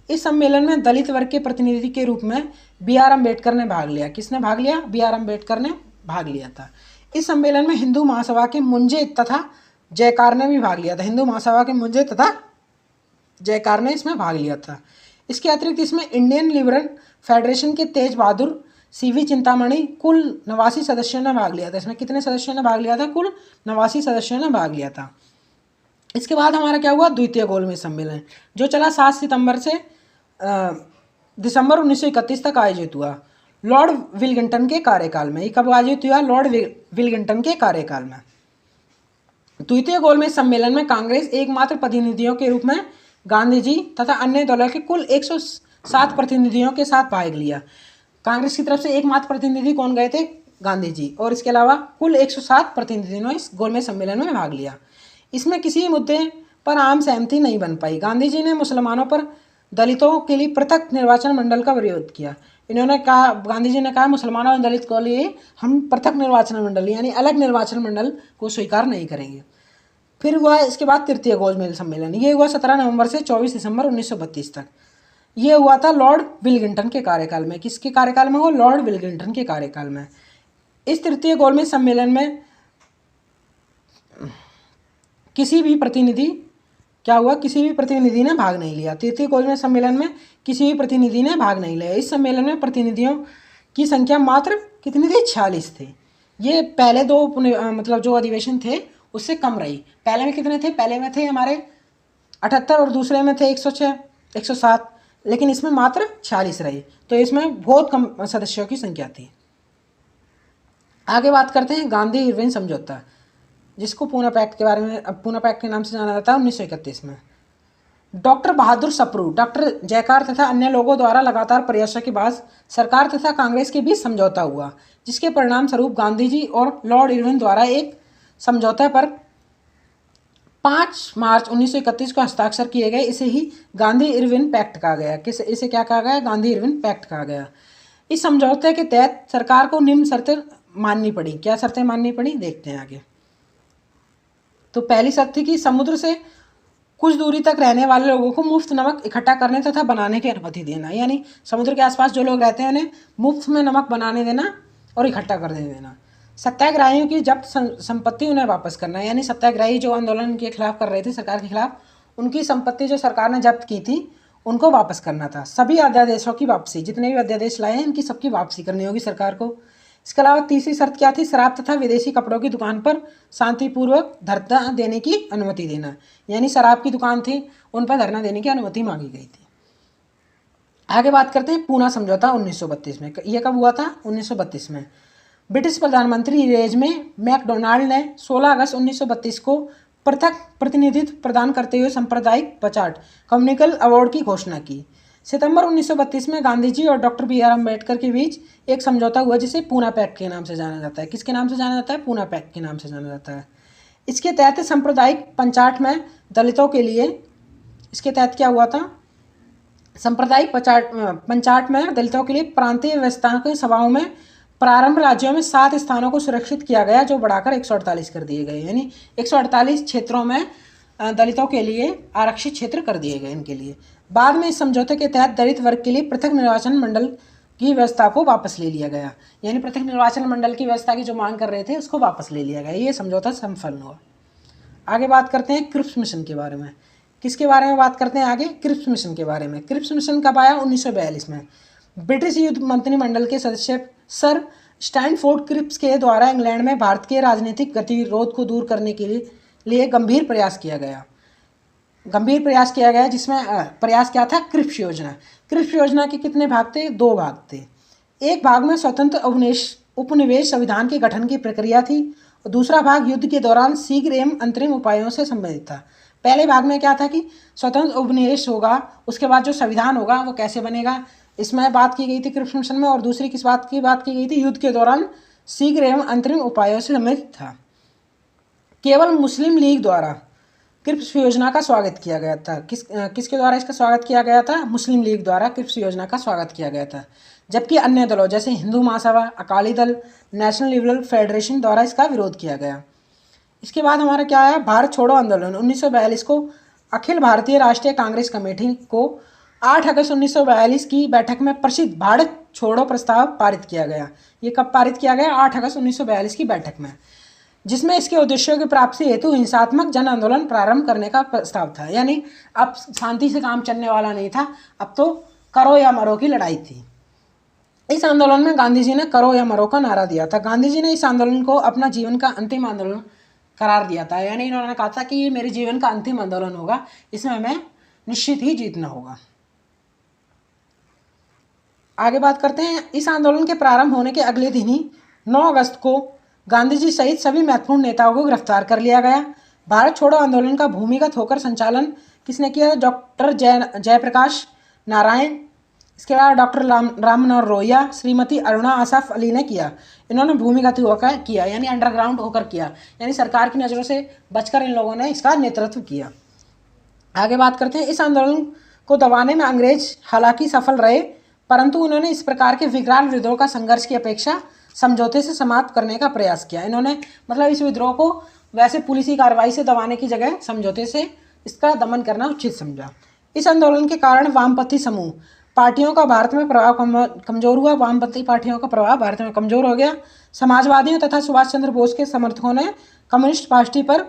इस सम्मेलन में दलित वर्ग के प्रतिनिधि के रूप में B.R. अम्बेडकर ने भाग लिया। किसने भाग लिया? B.R. अम्बेडकर ने भाग लिया था। इस सम्मेलन में हिंदू महासभा के मुंजे तथा जयकार ने भी भाग लिया था। हिंदू महासभा के मुंजे तथा जयकार ने इसमें भाग लिया था। इसके अतिरिक्त इसमें इंडियन लिबरल फेडरेशन के तेज बहादुर, C.V. चिंतामणि, कुल 89 सदस्यों ने भाग लिया था। इसमें कितने सदस्यों ने भाग लिया था? कुल 89 सदस्यों ने भाग लिया था। इसके बाद हमारा क्या हुआ? द्वितीय गोलमेज सम्मेलन, जो चला 7 सितंबर से दिसंबर 1931 तक आयोजित हुआ। लॉर्ड विलिंगटन के कार्यकाल में। ये कब आयोजित हुआ? लॉर्ड विलिंगटन के कार्यकाल में। द्वितीय गोलमेज सम्मेलन में कांग्रेस एकमात्र प्रतिनिधियों के रूप में गांधी जी तथा अन्य दलों के कुल 107 प्रतिनिधियों के साथ भाग लिया। कांग्रेस की तरफ से एकमात्र प्रतिनिधि कौन गए थे? गांधी जी। और इसके अलावा कुल 107 प्रतिनिधियों ने इस गोलमेज सम्मेलन में भाग लिया। इसमें किसी मुद्दे पर आम सहमति नहीं बन पाई। गांधी जी ने मुसलमानों पर दलितों के लिए पृथक निर्वाचन मंडल का विरोध किया। इन्होंने कहा, गांधी जी ने कहा, मुसलमानों और दलित के लिए हम पृथक निर्वाचन मंडल यानी अलग निर्वाचन मंडल को स्वीकार नहीं करेंगे। फिर हुआ इसके बाद तृतीय गोलमेज सम्मेलन। ये हुआ 17 नवंबर से 24 दिसंबर 1932 तक। ये हुआ था लॉर्ड विलिंगटन के कार्यकाल में। किसके कार्यकाल में हुआ? लॉर्ड विलिंगटन के कार्यकाल में। इस तृतीय गोलमेज सम्मेलन में किसी भी प्रतिनिधि ने भाग नहीं लिया। तृतीय गोलमेज सम्मेलन में किसी भी प्रतिनिधि ने भाग नहीं लिया। इस सम्मेलन में प्रतिनिधियों की संख्या मात्र कितनी थी? 46 थे। ये पहले दो जो अधिवेशन थे उससे कम रही। पहले में कितने थे? पहले में थे हमारे 78 और दूसरे में थे 106, 107, लेकिन इसमें मात्र 46 रही। तो इसमें बहुत कम सदस्यों की संख्या थी। आगे बात करते हैं गांधी इरविन समझौता, जिसको पूना पैक्ट के बारे में, पूना पैक्ट के नाम से जाना जाता है। 1931 में डॉक्टर बहादुर सप्रू, डॉक्टर जयकार तथा अन्य लोगों द्वारा लगातार प्रयासों के बाद सरकार तथा कांग्रेस के बीच समझौता हुआ, जिसके परिणाम स्वरूप गांधी जी और लॉर्ड इरविन द्वारा एक समझौते पर 5 मार्च 1931 को हस्ताक्षर किए गए। इसे ही गांधी इरविन पैक्ट कहा गया। इसे क्या कहा गया? गांधी इरविन पैक्ट कहा गया। इस समझौते के तहत सरकार को निम्न शर्तें माननी पड़ी। क्या शर्तें माननी पड़ी? देखते हैं आगे। तो पहली शर्त थी कि समुद्र से कुछ दूरी तक रहने वाले लोगों को मुफ्त नमक इकट्ठा करने तथा बनाने की अनुमति देना, यानी समुद्र के आसपास जो लोग रहते हैं उन्हें मुफ्त में नमक बनाने देना और इकट्ठा करने देना। सत्याग्रहियों की जब्त संपत्ति उन्हें वापस करना, यानी सत्याग्रही जो आंदोलन के खिलाफ कर रहे थे सरकार के खिलाफ, उनकी संपत्ति जो सरकार ने जब्त की थी उनको वापस करना था। सभी अध्यादेशों की वापसी, जितने भी अध्यादेश लाए हैं इनकी सबकी वापसी करनी होगी सरकार को। इसके अलावा तीसरी शर्त क्या थी? शराब तथा विदेशी कपड़ों की दुकान पर शांतिपूर्वक धरना देने की अनुमति देना, यानी शराब की दुकान थी उन पर धरना देने की अनुमति मांगी गई थी। आगे बात करते हैं पूना समझौता 1932 में। यह कब हुआ था? 1932 में। ब्रिटिश प्रधानमंत्री रेजमे मैकडोनाल्ड ने 16 अगस्त 1932 को पृथक प्रतिनिधित्व प्रदान करते हुए सांप्रदायिक पचाट कम्युनिकल अवार्ड की घोषणा की। सितंबर 1932 में गांधी जी और डॉक्टर बी आर अम्बेडकर के बीच एक समझौता हुआ जिसे पूना पैक्ट के नाम से जाना जाता है। किसके नाम से जाना जाता है? पूना पैक्ट के नाम से जाना जाता है। इसके तहत सांप्रदायिक पंचाट में दलितों के लिए, इसके तहत क्या हुआ था? सांप्रदायिक पंचाट में दलितों के लिए प्रांतीय व्यवस्था की सभाओं में प्रारंभ राज्यों में 7 स्थानों को सुरक्षित किया गया, जो बढ़ाकर 148 कर दिए गए। यानी 148 क्षेत्रों में दलितों के लिए आरक्षित क्षेत्र कर दिए गए इनके लिए। बाद में इस समझौते के तहत दलित वर्ग के लिए पृथक निर्वाचन मंडल की व्यवस्था को वापस ले लिया गया। यानी पृथक निर्वाचन मंडल की व्यवस्था की जो मांग कर रहे थे उसको वापस ले लिया गया। ये समझौता संपन्न हुआ। आगे बात करते हैं क्रिप्स मिशन के बारे में। किसके बारे में बात करते हैं आगे? क्रिप्स मिशन के बारे में। क्रिप्स मिशन कब आया? 1942 में। ब्रिटिश युद्ध मंत्रिमंडल के सदस्य सर स्टैनफोर्ड क्रिप्स के द्वारा इंग्लैंड में भारत के राजनीतिक गतिरोध को दूर करने के लिए गंभीर प्रयास किया गया, जिसमें प्रयास क्या था? क्रिप्स योजना। क्रिप्स योजना के कितने भाग थे? 2 भाग थे। एक भाग में स्वतंत्र उपनिवेश संविधान के गठन की प्रक्रिया थी और दूसरा भाग युद्ध के दौरान शीघ्र एवं अंतरिम उपायों से संबंधित था। पहले भाग में क्या था कि स्वतंत्र उपनिवेश होगा, उसके बाद जो संविधान होगा वो कैसे बनेगा, इसमें बात की गई थी क्रिप्स मिशन में। और दूसरी किस बात की बात की गई थी? युद्ध के दौरान शीघ्र एवं अंतरिम उपायों से संबंधित था। केवल मुस्लिम लीग द्वारा क्रिप्स योजना का स्वागत किया गया था। किसके द्वारा इसका स्वागत किया गया था? मुस्लिम लीग द्वारा क्रिप्स योजना का स्वागत किया गया था, जबकि अन्य दलों जैसे Hindu Mahasabha, Akali Dal, national liberal federation द्वारा इसका विरोध किया गया। इसके बाद हमारा क्या आया? भारत छोड़ो आंदोलन। 1942 को अखिल भारतीय राष्ट्रीय कांग्रेस कमेटी को 8 अगस्त 1942 की बैठक में प्रसिद्ध भारत छोड़ो प्रस्ताव पारित किया गया। ये कब पारित किया गया? 8 अगस्त 1942 की बैठक में, जिसमें इसके उद्देश्यों की प्राप्ति हेतु हिंसात्मक जन आंदोलन प्रारंभ करने का प्रस्ताव था। यानी अब शांति से काम चलने वाला नहीं था, अब तो करो या मरो की लड़ाई थी। इस आंदोलन में गांधी जी ने करो या मरो का नारा दिया था। गांधी जी ने इस आंदोलन को अपना जीवन का अंतिम आंदोलन करार दिया था। यानी इन्होंने कहा था कि ये मेरे जीवन का अंतिम आंदोलन होगा, इसमें हमें निश्चित ही जीतना होगा। आगे बात करते हैं। इस आंदोलन के प्रारंभ होने के अगले दिन ही 9 अगस्त को गांधी जी सहित सभी महत्वपूर्ण नेताओं को गिरफ्तार कर लिया गया। भारत छोड़ो आंदोलन का भूमिगत होकर संचालन किसने किया? डॉक्टर जयप्रकाश नारायण, इसके बाद डॉक्टर राम मनोहर रोहिया, श्रीमती अरुणा आसफ अली ने किया। इन्होंने भूमिगत होकर किया, यानी अंडरग्राउंड होकर किया, यानी सरकार की नज़रों से बचकर इन लोगों ने इसका नेतृत्व किया। आगे बात करते हैं। इस आंदोलन को दबाने में अंग्रेज हालांकि सफल रहे, परंतु उन्होंने इस प्रकार के विकराल विद्रोह का संघर्ष की अपेक्षा समझौते से समाप्त करने का प्रयास किया। इन्होंने मतलब इस विद्रोह को वैसे पुलिसी कार्रवाई से दबाने की जगह समझौते से इसका दमन करना उचित समझा। इस आंदोलन के कारण वामपंथी समूह पार्टियों का भारत में प्रभाव कमजोर हुआ। वामपंथी पार्टियों का प्रभाव भारत में कमजोर हो गया। समाजवादियों तथा सुभाष चंद्र बोस के समर्थकों ने कम्युनिस्ट पार्टी पर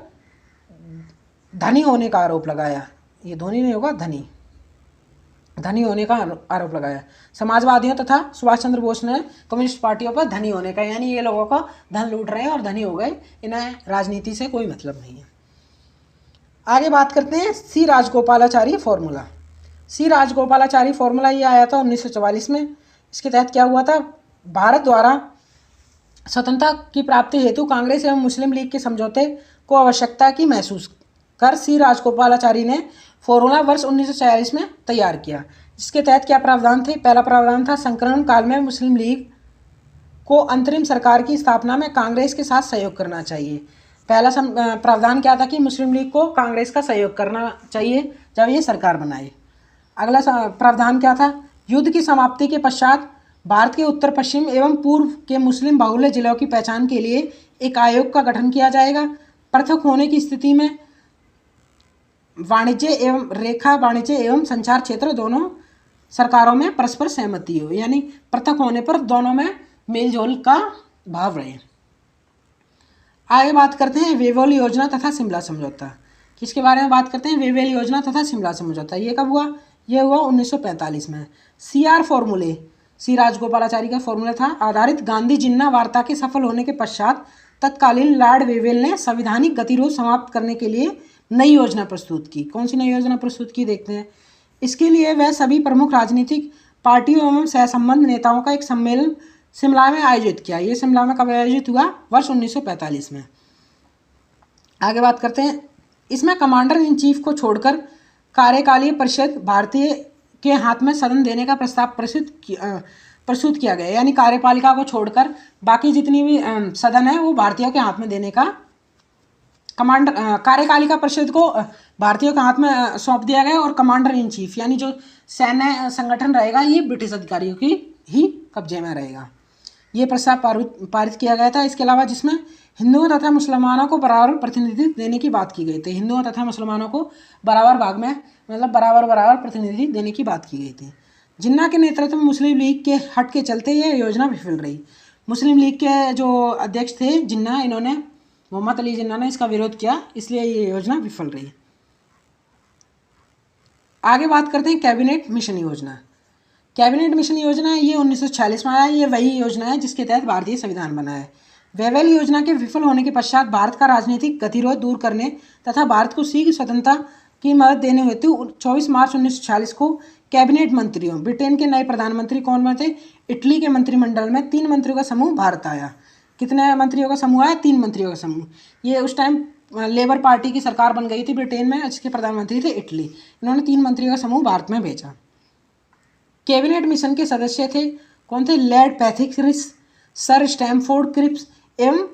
धनी होने का आरोप लगाया। ये धोनी नहीं होगा, धनी होने का आरोप लगाया। समाजवादियों तथा सुभाष चंद्र बोस ने कम्युनिस्ट पार्टियों पर धनी होने का, यानी ये लोगों का धन लूट रहे हैं और धनी हो गए, इन्हें राजनीति से कोई मतलब नहीं है। आगे बात करते हैं सी राजगोपालाचारी फॉर्मूला। सी राजगोपालाचारी फॉर्मूला ये आया था 1944 में। इसके तहत क्या हुआ था? भारत द्वारा स्वतंत्रता की प्राप्ति हेतु कांग्रेस एवं मुस्लिम लीग के समझौते को आवश्यकता की महसूस कर सी राजगोपालाचारी ने फॉर्मूला वर्ष 1946 में तैयार किया। जिसके तहत क्या प्रावधान थे? पहला प्रावधान था संकरण काल में मुस्लिम लीग को अंतरिम सरकार की स्थापना में कांग्रेस के साथ सहयोग करना चाहिए। पहला प्रावधान क्या था कि मुस्लिम लीग को कांग्रेस का सहयोग करना चाहिए जब ये सरकार बनाए। अगला प्रावधान क्या था? युद्ध की समाप्ति के पश्चात भारत के उत्तर पश्चिम एवं पूर्व के मुस्लिम बाहुल्य जिलों की पहचान के लिए एक आयोग का गठन किया जाएगा। पृथक होने की स्थिति में वाणिज्य एवं संचार क्षेत्र दोनों सरकारों में परस्पर सहमति हो, यानी पृथक होने पर दोनों में मेलजोल का भाव रहे। आगे बात करते हैं वेव्हेल योजना तथा शिमला समझौता। किसके बारे में बात करते हैं? वेव्हेल योजना तथा शिमला समझौता। ये कब हुआ? ये हुआ 1945 में। सीआर फॉर्मूले, सी राजगोपालाचारी का फॉर्मूला था, आधारित गांधी जिन्ना वार्ता के सफल होने के पश्चात तत्कालीन लॉर्ड वेव्हेल ने संवैधानिक गतिरोध समाप्त करने के लिए नई योजना प्रस्तुत की। कौन सी नई योजना प्रस्तुत की? देखते हैं। इसके लिए वह सभी प्रमुख राजनीतिक पार्टियों एवं सहसंबंध नेताओं का एक सम्मेलन शिमला में आयोजित किया। ये शिमला में कब आयोजित हुआ? वर्ष 1945 में। आगे बात करते हैं इसमें कमांडर इन चीफ को छोड़कर कार्यकालीय परिषद भारतीय के हाथ में सदन देने का प्रस्ताव प्रस्तुत किया गया। यानी कार्यपालिका को छोड़कर बाकी जितनी भी सदन है वो भारतीयों के हाथ में देने का कार्यपालिका परिषद को भारतीयों के हाथ में सौंप दिया गया। और कमांडर इन चीफ यानी जो सैन्य संगठन रहेगा ये ब्रिटिश अधिकारियों की ही कब्जे में रहेगा। ये प्रस्ताव पारित किया गया था। इसके अलावा जिसमें हिंदुओं तथा मुसलमानों को बराबर प्रतिनिधित्व देने की बात की गई थी। हिंदुओं तथा मुसलमानों को बराबर भाग में मतलब बराबर प्रतिनिधित्व देने की बात की गई थी। जिन्ना के नेतृत्व में मुस्लिम लीग के हट के चलते यह योजना विफल रही। मुस्लिम लीग के जो अध्यक्ष थे जिन्ना, इन्होंने मोहम्मद अली जिन्ना ने इसका विरोध किया, इसलिए ये योजना विफल रही। आगे बात करते हैं कैबिनेट मिशन योजना। कैबिनेट मिशन योजना ये 1946 में आया। ये वही योजना है जिसके तहत भारतीय संविधान बना है। वेवेल योजना के विफल होने के पश्चात भारत का राजनीतिक गतिरोध दूर करने तथा भारत को शीघ्र स्वतंत्रता की मदद देने हेतु 24 मार्च 1946 को कैबिनेट मंत्रियों, ब्रिटेन के नए प्रधानमंत्री कौन बने थे? इटली के मंत्रिमंडल में 3 मंत्रियों का समूह भारत आया। कितने मंत्रियों का समूह आया? 3 मंत्रियों का समूह। ये उस टाइम लेबर पार्टी की सरकार बन गई थी ब्रिटेन में, जिसके प्रधानमंत्री थे इटली। इन्होंने 3 मंत्रियों का समूह भारत में भेजा। कैबिनेट मिशन के सदस्य थे कौन थे? लॉर्ड पैथिरिस, सर स्टैमफोर्ड क्रिप्स एवं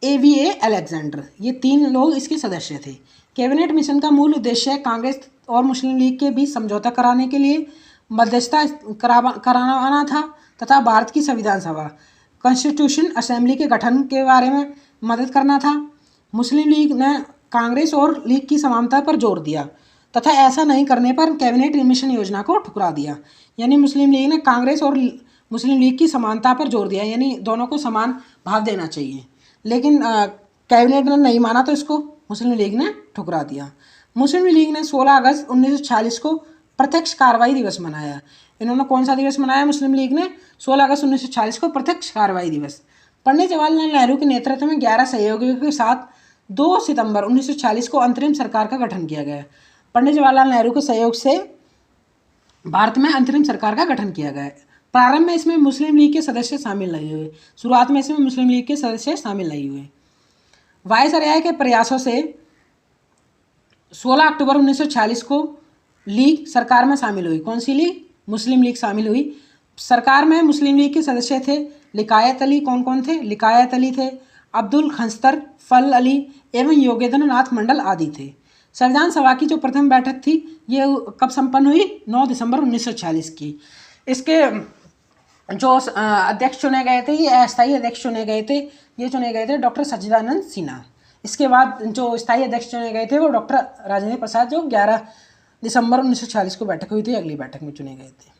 एवीए अलेक्जेंडर। ये 3 लोग इसके सदस्य थे। कैबिनेट मिशन का मूल उद्देश्य कांग्रेस और मुस्लिम लीग के बीच समझौता कराने के लिए मध्यस्थता कराना था तथा भारत की संविधान सभा कॉन्स्टिट्यूशन असेंबली के गठन के बारे में मदद करना था। मुस्लिम लीग ने कांग्रेस और लीग की समानता पर जोर दिया तथा ऐसा नहीं करने पर कैबिनेट मिशन योजना को ठुकरा दिया। यानी मुस्लिम लीग ने कांग्रेस और मुस्लिम लीग की समानता पर जोर दिया, यानी दोनों को समान भाव देना चाहिए, लेकिन कैबिनेट ने नहीं माना तो इसको मुस्लिम लीग ने ठुकरा दिया। मुस्लिम लीग ने 16 अगस्त 1946 को प्रत्यक्ष कार्रवाई दिवस मनाया। इन्होंने कौन सा दिवस मनाया? मुस्लिम लीग ने 16 अगस्त 1946 को प्रत्यक्ष कार्रवाई दिवस। पंडित जवाहरलाल नेहरू के नेतृत्व में 11 सहयोगियों के साथ 2 सितंबर 1946 को अंतरिम सरकार का गठन किया गया। पंडित जवाहरलाल नेहरू के सहयोग से भारत में अंतरिम सरकार का गठन किया गया। प्रारंभ में इसमें मुस्लिम लीग के सदस्य शामिल नहीं हुए। शुरुआत में इसमें मुस्लिम लीग के सदस्य शामिल नहीं हुए। वायसराय के प्रयासों से 16 अक्टूबर 1946 को लीग सरकार में शामिल हुई। कौन सी लीग? मुस्लिम लीग शामिल हुई। सरकार में मुस्लिम लीग के सदस्य थे लिकायत अली। कौन कौन थे? लिकायत अली थे, अब्दुल खंस्तर, फल अली एवं योगेंद्र नाथ मंडल आदि थे। संविधान सभा की जो प्रथम बैठक थी ये कब संपन्न हुई? 9 दिसंबर 1946 की। इसके जो अध्यक्ष चुने गए थे, ये अस्थायी अध्यक्ष चुने गए थे, ये चुने गए थे डॉक्टर सच्चिदानंद सिन्हा। इसके बाद जो स्थायी अध्यक्ष चुने गए थे वो डॉक्टर राजेंद्र प्रसाद, जो 11 दिसंबर 1946 को बैठक हुई थी, अगली बैठक में चुने गए थे।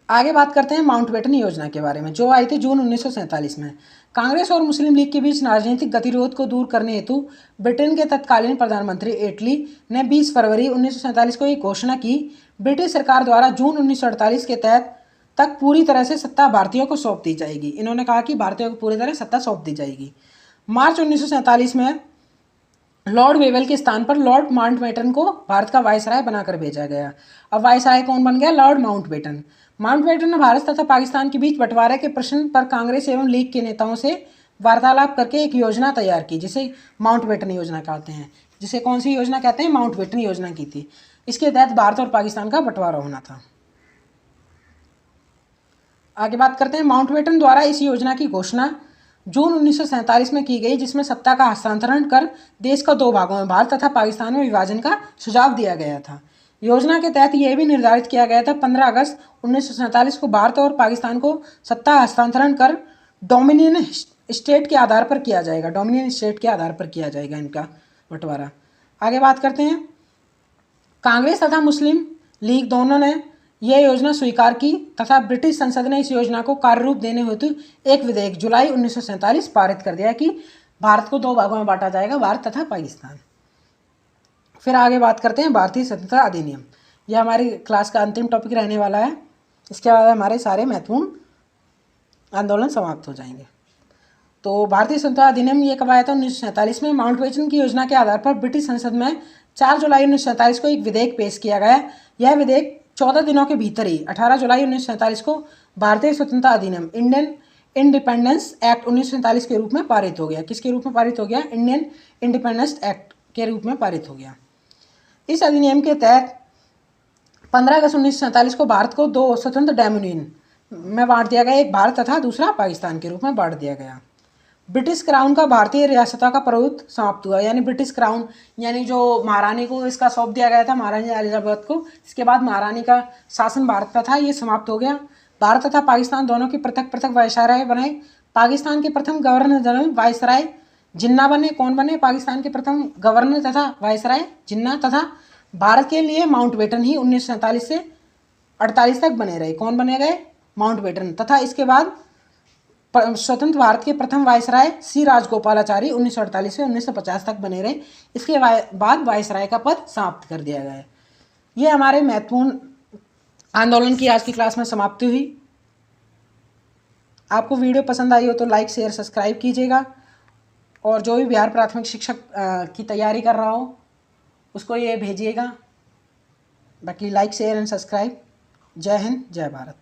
आगे बात करते हैं माउंटबेटन योजना के बारे में, जो आई थी जून 1947 में। कांग्रेस और मुस्लिम लीग के बीच राजनीतिक गतिरोध को दूर करने हेतु ब्रिटेन के तत्कालीन प्रधानमंत्री एटली ने 20 फरवरी 1947 को एक घोषणा की, ब्रिटिश सरकार द्वारा जून 1948 के तहत तक पूरी तरह से सत्ता भारतीयों को सौंप दी जाएगी। इन्होंने कहा कि भारतीयों को पूरी तरह सत्ता सौंप दी जाएगी। मार्च 1947 में लॉर्ड वेवेल के स्थान पर लॉर्ड माउंटबेटन को भारत का वायसराय बनाकर भेजा गया। अब वायसराय कौन बन गया? Lord Mountbatten. माउंटबेटन ने भारत तथा पाकिस्तान के बीच बंटवारे के प्रश्न पर कांग्रेस एवं लीग के नेताओं से वार्तालाप करके एक योजना तैयार की, जिसे माउंटबेटन योजना कहते हैं। जिसे कौन सी योजना कहते हैं? माउंटबेटन योजना की थी। इसके तहत भारत और पाकिस्तान का बंटवारा होना था। आगे बात करते हैं माउंटबेटन द्वारा इस योजना की घोषणा जून 1947 में की गई, जिसमें सत्ता का हस्तांतरण कर देश को 2 भागों में भारत तथा पाकिस्तान में विभाजन का सुझाव दिया गया था। योजना के तहत यह भी निर्धारित किया गया था 15 अगस्त 1947 को भारत और पाकिस्तान को सत्ता हस्तांतरण कर डोमिनियन स्टेट के आधार पर किया जाएगा। डोमिनियन स्टेट के आधार पर किया जाएगा इनका बंटवारा। आगे बात करते हैं कांग्रेस तथा मुस्लिम लीग दोनों ने यह योजना स्वीकार की तथा ब्रिटिश संसद ने इस योजना को कार्यरूप देने हेतु एक विधेयक जुलाई 1947 पारित कर दिया कि भारत को 2 भागों में बांटा जाएगा, भारत तथा पाकिस्तान। फिर आगे बात करते हैं भारतीय स्वतंत्रता अधिनियम। यह हमारी क्लास का अंतिम टॉपिक रहने वाला है। इसके बाद हमारे सारे महत्वपूर्ण आंदोलन समाप्त हो जाएंगे। तो भारतीय स्वतंत्रता अधिनियम ये कब आया था? 1947 में। माउंटबेटन की योजना के आधार पर ब्रिटिश संसद में 4 जुलाई 1947 को एक विधेयक पेश किया गया। यह विधेयक 14 दिनों के भीतर ही 18 जुलाई 1947 को भारतीय स्वतंत्रता अधिनियम इंडिपेंडेंस एक्ट 1947 के रूप में पारित हो गया। किसके रूप में पारित हो गया? इंडियन इंडिपेंडेंस एक्ट के रूप में पारित हो गया। इस अधिनियम के तहत 15 अगस्त 1947 को भारत को दो स्वतंत्र डोमिनियन में बांट दिया गया, एक भारत तथा दूसरा पाकिस्तान के रूप में बांट दिया गया। ब्रिटिश क्राउन का भारतीय रियासतों का प्रभुत्व समाप्त हुआ, यानी ब्रिटिश क्राउन यानी जो महारानी को इसका सौंप दिया गया था, महारानी एलिजाबेथ को, इसके बाद महारानी का शासन भारत पर था, ये समाप्त हो गया। भारत तथा पाकिस्तान दोनों की पृथक पृथक वायसराय बने। पाकिस्तान के प्रथम गवर्नर जनरल वायसराय जिन्ना बने। कौन बने? पाकिस्तान के प्रथम गवर्नर तथा वायसराय जिन्ना, तथा भारत के लिए माउंटबेटन ही 1947 से 48 तक बने रहे। कौन बने गए? माउंटबेटन। तथा इसके बाद स्वतंत्र भारत के प्रथम वायसराय सी राजगोपालाचारी 1948 से 1950 तक बने रहे। इसके बाद वायसराय का पद समाप्त कर दिया गया। ये हमारे महत्वपूर्ण आंदोलन की आज की क्लास में समाप्ति हुई। आपको वीडियो पसंद आई हो तो लाइक शेयर सब्सक्राइब कीजिएगा, और जो भी बिहार प्राथमिक शिक्षक की तैयारी कर रहा हो उसको ये भेजिएगा। बाकी लाइक शेयर एंड सब्सक्राइब। जय हिंद, जय भारत।